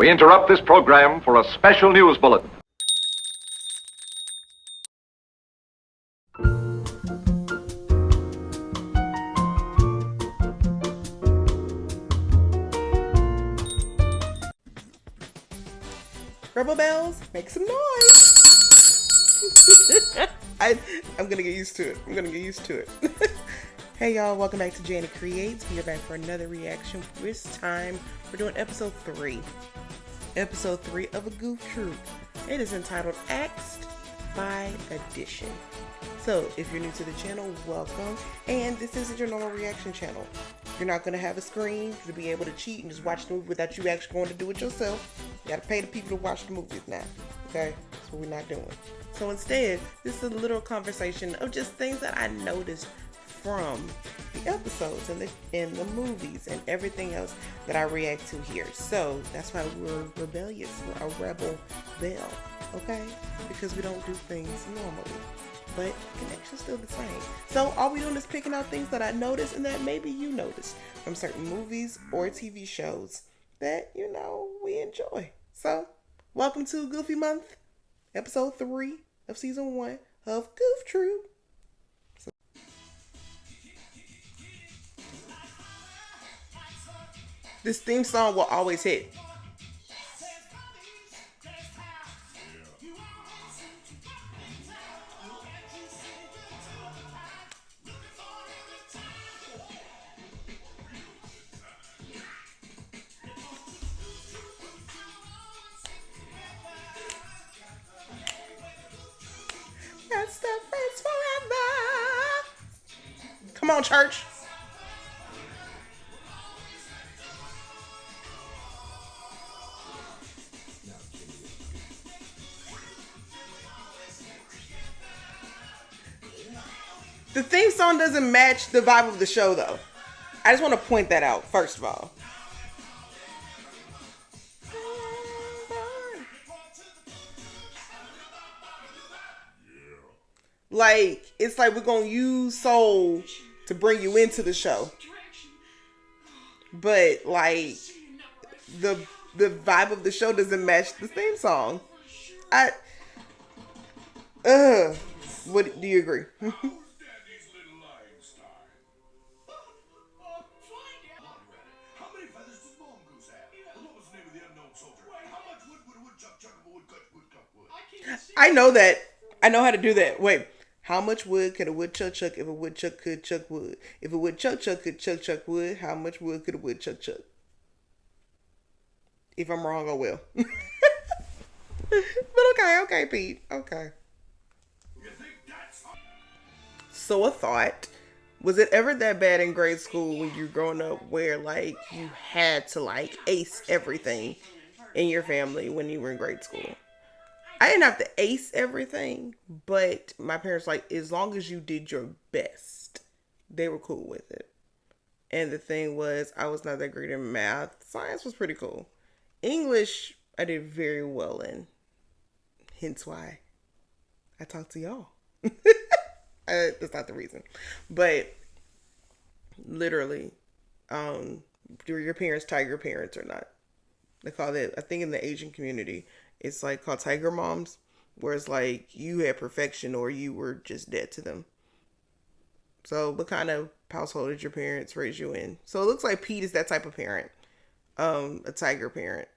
We interrupt this program for a special news bulletin. Rebel bells, make some noise. I'm gonna get used to it. Hey y'all, welcome back to Janet Creates. We are back for another reaction. This time we're doing episode 3. Episode 3 of a Goof Troop. It is entitled Axed by Addition. So if you're new to the channel, welcome. And this isn't your normal reaction channel. You're not going to have a screen to be able to cheat and just watch the movie without you actually going to do it yourself. You got to pay the people to watch the movies now. Okay? That's what we're not doing. So instead, this is a little conversation of just things that I noticed from the episodes and the movies and everything else that I react to here. So that's why we're rebellious. We're a rebel bell. Okay? Because we don't do things normally. But the connection's still the same. So all we're doing is picking out things that I noticed and that maybe you noticed from certain movies or TV shows that, we enjoy. So welcome to Goofy Month, episode 3 of season 1 of Goof Troop. This theme song will always hit. That's the friends forever. Come on, church. The theme song doesn't match the vibe of the show, though. I just want to point that out, first of all. Like, it's like we're going to use soul to bring you into the show. But, like, the vibe of the show doesn't match the theme song. What do you agree? I know that. I know how to do that. Wait. How much wood could a woodchuck chuck if a woodchuck could chuck wood? If a woodchuck chuck could chuck wood, how much wood could a woodchuck chuck? If I'm wrong, oh well. But okay, Pete. Okay. So a thought. Was it ever that bad in grade school when you were growing up where, like, you had to, like, ace everything in your family when you were in grade school? I didn't have to ace everything, but my parents, like, as long as you did your best, they were cool with it. And the thing was, I was not that great in math. Science was pretty cool. English, I did very well in. Hence why I talk to y'all. That's not the reason. But literally, do your parents tiger parents or not? They call it, I think in the Asian community, it's like called tiger moms, where it's like you had perfection or you were just dead to them. So what kind of household did your parents raise you in? So it looks like Pete is that type of parent, a tiger parent.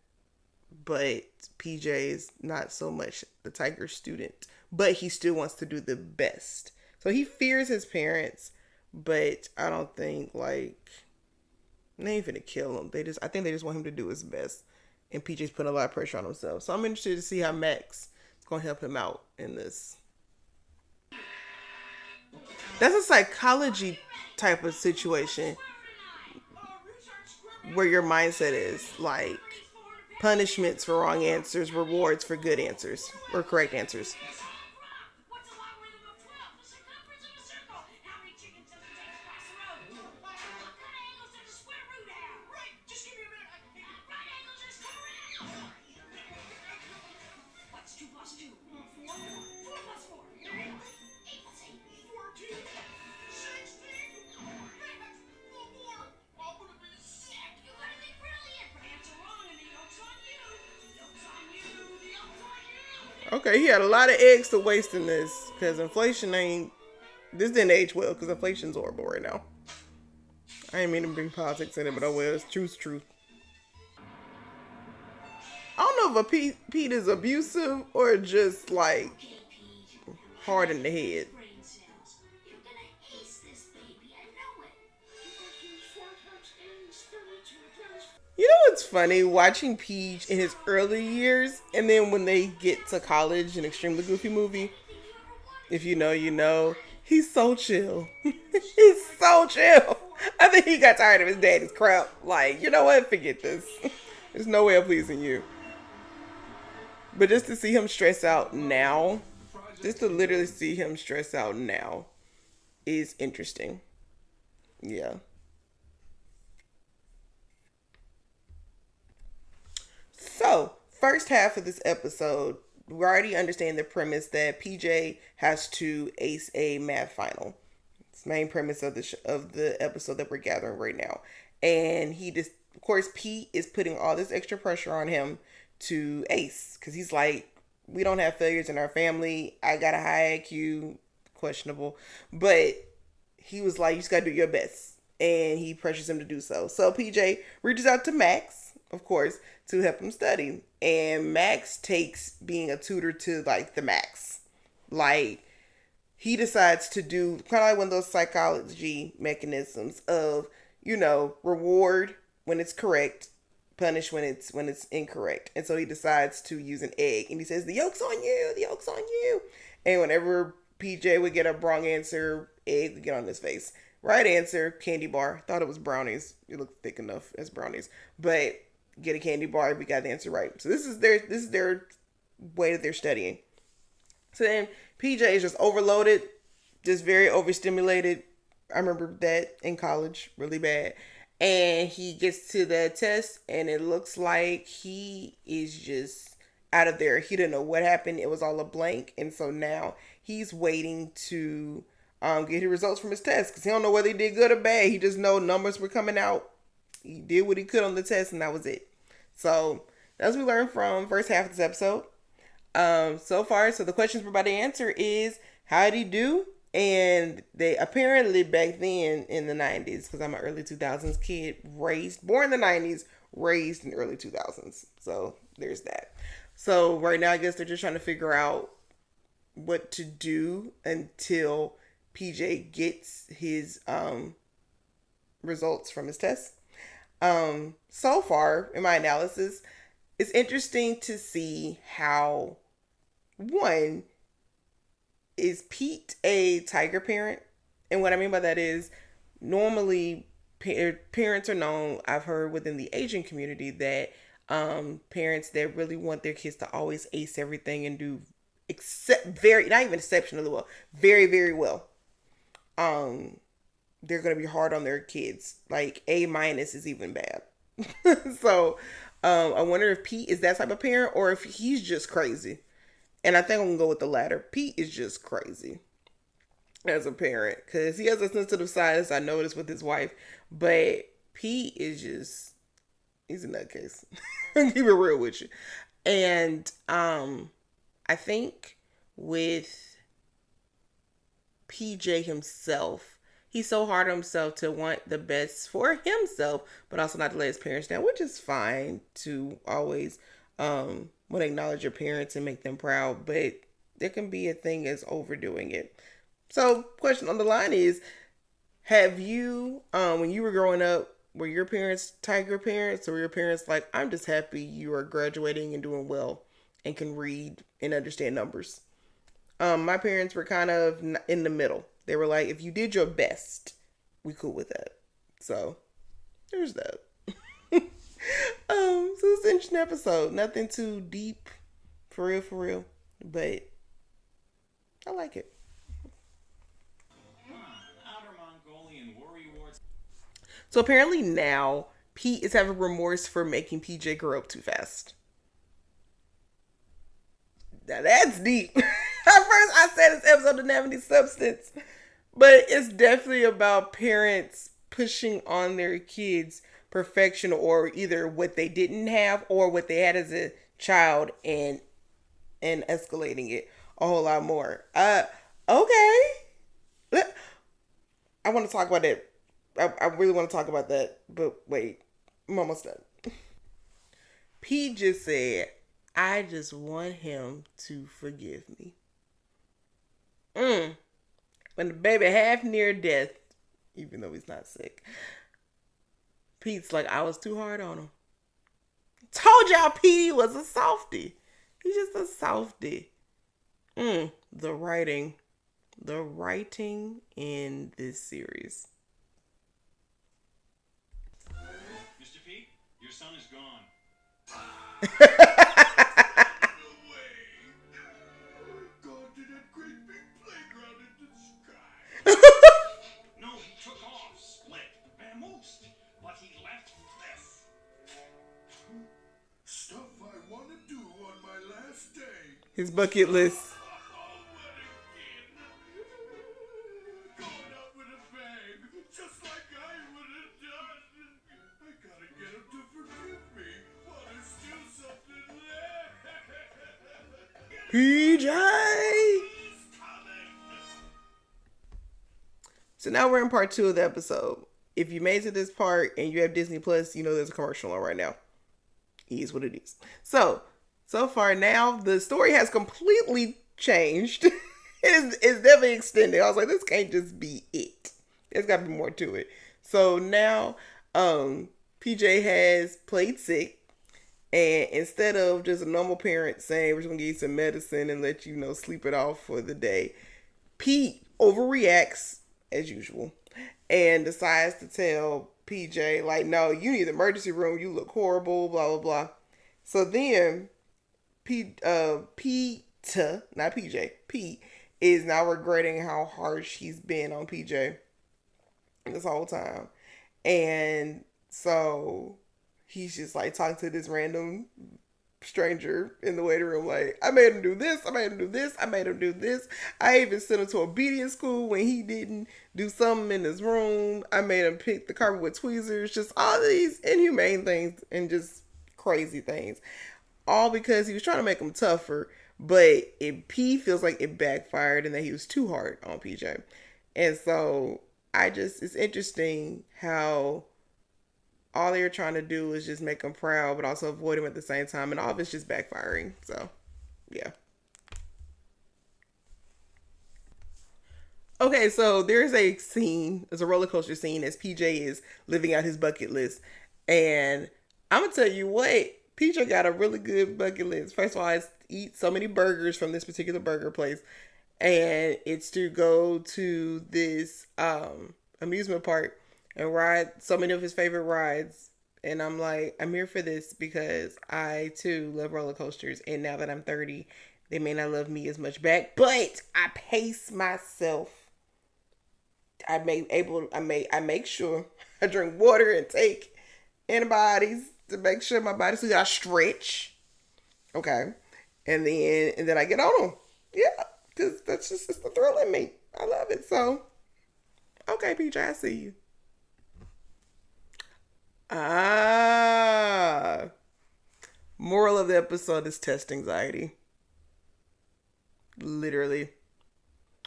But PJ is not so much the tiger student, but he still wants to do the best. So he fears his parents, but I don't think, like, they ain't finna kill him. I think they just want him to do his best. And PJ's putting a lot of pressure on himself. So I'm interested to see how Max is going to help him out in this. That's a psychology type of situation where your mindset is like punishments for wrong answers, rewards for good answers or correct answers. Okay, he had a lot of eggs to waste in this because inflation ain't. This didn't age well because inflation's horrible right now. I ain't mean to bring politics in it, but oh well, it's truth, truth. I don't know if Pete is abusive or just like hard in the head. You know what's funny? Watching Peach in his early years, and then when they get to college, an extremely goofy movie. If you know, you know. He's so chill. He's so chill. I think he got tired of his daddy's crap. Like, you know what? Forget this. There's no way of pleasing you. But just to see him stress out now, just to literally see him stress out now is interesting. Yeah. So, first half of this episode, we already understand the premise that PJ has to ace a math final. It's the main premise of the episode that we're gathering right now. And he just, of course, Pete is putting all this extra pressure on him to ace because he's like, we don't have failures in our family. I got a high IQ, questionable, but he was like, you just gotta do your best, and he pressures him to do so. So PJ reaches out to Max, of course, to help him study, and Max takes being a tutor to like the max. Like, he decides to do kind of like one of those psychology mechanisms of, you know, reward when it's correct, punish when it's incorrect. And so he decides to use an egg, and he says, the yolk's on you, the yolk's on you. And whenever PJ would get a wrong answer, egg would get on his face. Right answer, candy bar. Thought it was brownies. It looked thick enough as brownies, but get a candy bar if we got the answer right. So this is their way that they're studying. So then PJ is just overloaded, just very overstimulated. I remember that in college really bad. And he gets to the test, and it looks like he is just out of there. He didn't know what happened. It was all a blank. And so now he's waiting to get his results from his test because he don't know whether he did good or bad. He just know numbers were coming out. He did what he could on the test, and that was it. So that's what we learned from first half of this episode. So far, so the questions we're about to answer is, how did he do? And they apparently back then in the 90s, because I'm an early 2000s kid, born in the 90s, raised in the early 2000s. So there's that. So right now, I guess they're just trying to figure out what to do until PJ gets his results from his test. So far in my analysis, it's interesting to see how, one, is Pete a tiger parent? And what I mean by that is, normally parents are known, I've heard within the Asian community, that parents that really want their kids to always ace everything and do not even exceptionally well, very, very well. They're going to be hard on their kids. Like A- is even bad. So I wonder if Pete is that type of parent or if he's just crazy. And I think I'm going to go with the latter. Pete is just crazy as a parent because he has a sensitive side, as I noticed with his wife. But Pete is just, he's a nutcase. Keep it real with you. And I think with PJ himself, he's so hard on himself to want the best for himself, but also not to let his parents down, which is fine to always want to acknowledge your parents and make them proud, but there can be a thing as overdoing it. So, question on the line is, have you, when you were growing up, were your parents tiger parents, or were your parents like, I'm just happy you are graduating and doing well and can read and understand numbers? My parents were kind of in the middle. They were like, if you did your best, we cool with that. So, there's that. So it's an interesting episode. Nothing too deep, for real, but I like it. So apparently now Pete is having remorse for making PJ grow up too fast. Now that's deep. At first I said this episode didn't have any substance, but it's definitely about parents pushing on their kids perfection, or either what they didn't have or what they had as a child and and escalating it a whole lot more. Okay. I want to talk about it. I really want to talk about that, but wait, I'm almost done. Pete just said, I just want him to forgive me. When the baby half near death, even though he's not sick, Pete's like, I was too hard on him. Told y'all Pete was a softie. He's just a softie. The writing. The writing in this series. Mr. Pete, your son is gone. Gone to that great big playground in the sky. No, he took off, split, vamoosed, but he left this. Stuff I want to do on my last day. His bucket list. Oh, what a kid. Going out with a bang, just like I would have done. I gotta get him to forgive me while there's still something left. PJ! He's coming. So now we're in part 2 of the episode. If you made it to this part and you have Disney Plus, you know there's a commercial on right now. It is what it is. So far now, the story has completely changed. It's definitely extended. I was like, this can't just be it. There's got to be more to it. So now, PJ has played sick. And instead of just a normal parent saying, we're just going to give you some medicine and let you, sleep it off for the day, Pete overreacts, as usual, and decides to tell PJ, like, no, you need the emergency room. You look horrible, blah, blah, blah. So then Pete, not PJ, Pete is now regretting how harsh he's been on PJ this whole time. And so he's just like talking to this random stranger in the waiting room, like, I made him do this, I made him do this, I made him do this. I even sent him to obedience school when he didn't do something in his room. I made him pick the carpet with tweezers. Just all these inhumane things and just crazy things. All because he was trying to make him tougher, but P feels like it backfired and that he was too hard on PJ. And so it's interesting how all they're trying to do is just make him proud, but also avoid him at the same time. And all of it's just backfiring. So, yeah. Okay, so there's a roller coaster scene as PJ is living out his bucket list. And I'm going to tell you what, PJ got a really good bucket list. First of all, it's eat so many burgers from this particular burger place. And it's to go to this amusement park and ride so many of his favorite rides. And I'm like, I'm here for this because I too love roller coasters. And now that I'm 30, they may not love me as much back, but I pace myself. I make sure I drink water and take antibiotics to make sure my body still got stretch. Okay. And then I get on them. Yeah. Because that's just the thrill in me. I love it. So, okay, PJ, I see you. Moral of the episode is test anxiety. Literally.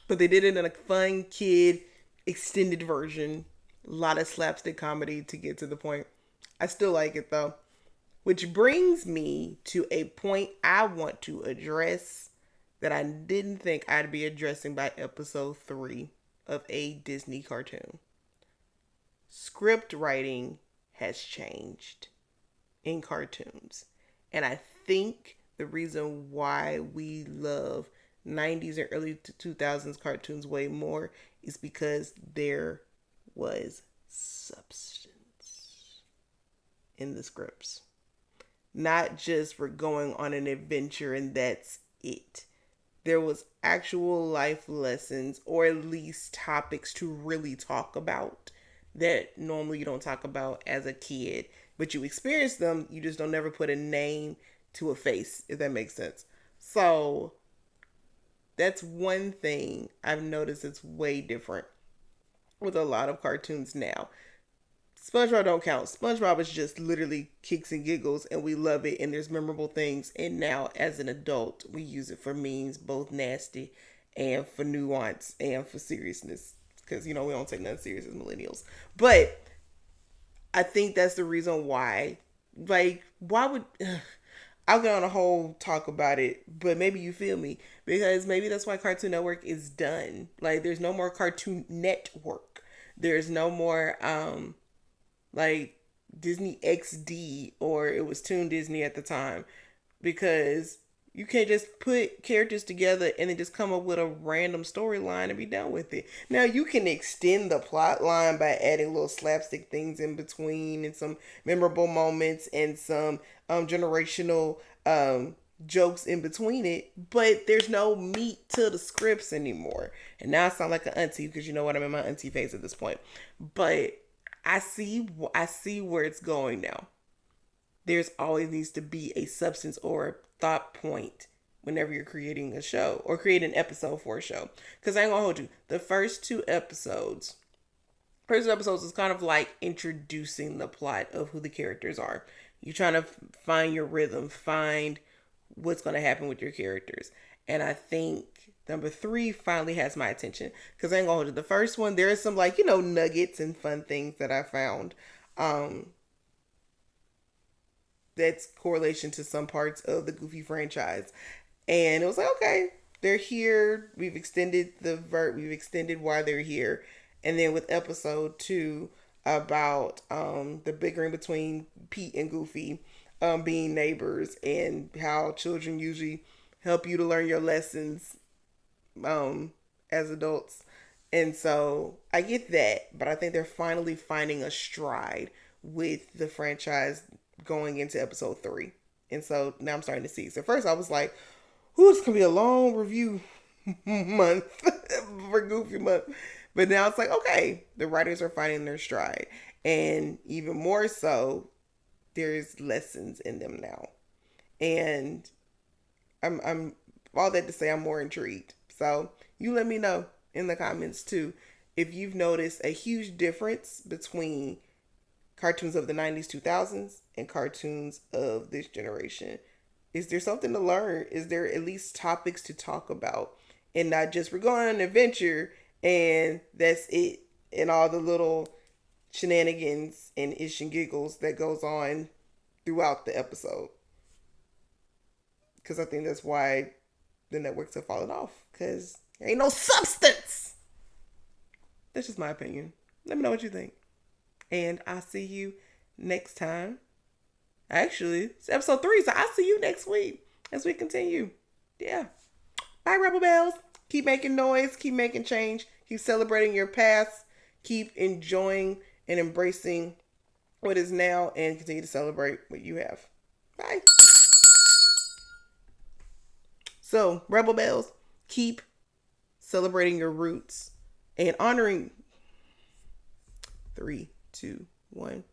But they did it in a fun kid extended version. A lot of slapstick comedy to get to the point. I still like it though. Which brings me to a point I want to address that I didn't think I'd be addressing by episode 3 of a Disney cartoon. Script writing has changed in cartoons. And I think the reason why we love 90s and early 2000s cartoons way more is because there was substance in the scripts. Not just we're going on an adventure and that's it. There was actual life lessons or at least topics to really talk about that normally you don't talk about as a kid, but you experience them, you just don't never put a name to a face, if that makes sense. So that's one thing I've noticed it's way different with a lot of cartoons now. SpongeBob don't count. SpongeBob is just literally kicks and giggles, and we love it, and there's memorable things. And now, as an adult, we use it for memes, both nasty and for nuance and for seriousness. Because, we don't take nothing serious as millennials. But I think that's the reason why. Like, why would... I'll get on a whole talk about it, but maybe you feel me. Because maybe that's why Cartoon Network is done. Like, there's no more Cartoon Network. There's no more... like Disney XD, or it was Toon Disney at the time, because you can't just put characters together and then just come up with a random storyline and be done with it. Now you can extend the plot line by adding little slapstick things in between and some memorable moments and some generational jokes in between it, but there's no meat to the scripts anymore. And now I sound like an auntie because you know what, I'm in my auntie phase at this point, but I see where it's going now. There's always needs to be a substance or a thought point whenever you're creating a show or create an episode for a show. Because I ain't gonna hold you. The first two episodes is kind of like introducing the plot of who the characters are. You're trying to find your rhythm, find what's going to happen with your characters. And I think number 3 finally has my attention, because I ain't gonna hold you. The first one, there is some nuggets and fun things that I found. That's correlation to some parts of the Goofy franchise. And it was like, okay, they're here. We've extended we've extended why they're here. And then with episode 2 about the bickering between Pete and Goofy, being neighbors, and how children usually help you to learn your lessons as adults. And so I get that, but I think they're finally finding a stride with the franchise going into episode 3. And so now I'm starting to see. So first I was like, ooh, it's gonna be a long review month for Goofy month. But now it's like, okay, the writers are finding their stride. And even more so, there's lessons in them now. And I'm all that to say, I'm more intrigued. So you let me know in the comments too if you've noticed a huge difference between cartoons of the 90s, 2000s and cartoons of this generation. Is there something to learn? Is there at least topics to talk about? And not just we're going on an adventure and that's it, and all the little shenanigans and ish and giggles that goes on throughout the episode. Because I think that's why the networks have fallen off, because there ain't no substance. That's just my opinion. Let me know what you think. And I'll see you next time. Actually, it's episode 3, so I'll see you next week as we continue. Yeah. Bye, Rebel Bells. Keep making noise. Keep making change. Keep celebrating your past. Keep enjoying and embracing what is now, and continue to celebrate what you have. Bye. So, Rebel Bells, keep celebrating your roots and honoring. 3, 2, 1.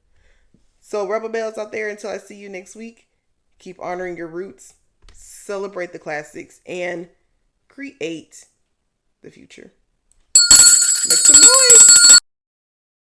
So, Rebel Bells out there, until I see you next week, keep honoring your roots, celebrate the classics, and create the future.